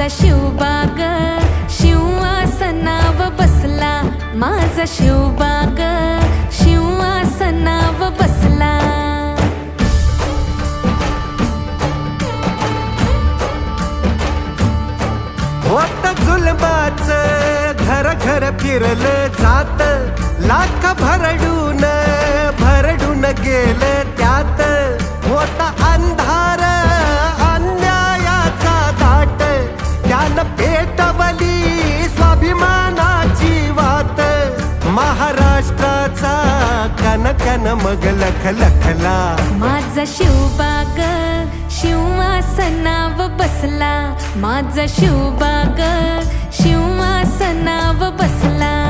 माझा शिवबाग शिवासनाव बसला, माझा शिवबाग शिवासनाव बसला. होत जुलमाच घर घर फिरलं जात, लाख भरडून भरडून गेलं त्यात. होता अंधार अन्यायाचा दाट, त्यानं पेटवली स्वाभिमानाची वात. महाराष्ट्राचा कणकण मग लखलखला, माझा शिवबाग शिवासनाव बसला, माझा शिवबाग शिवासनाव बसला.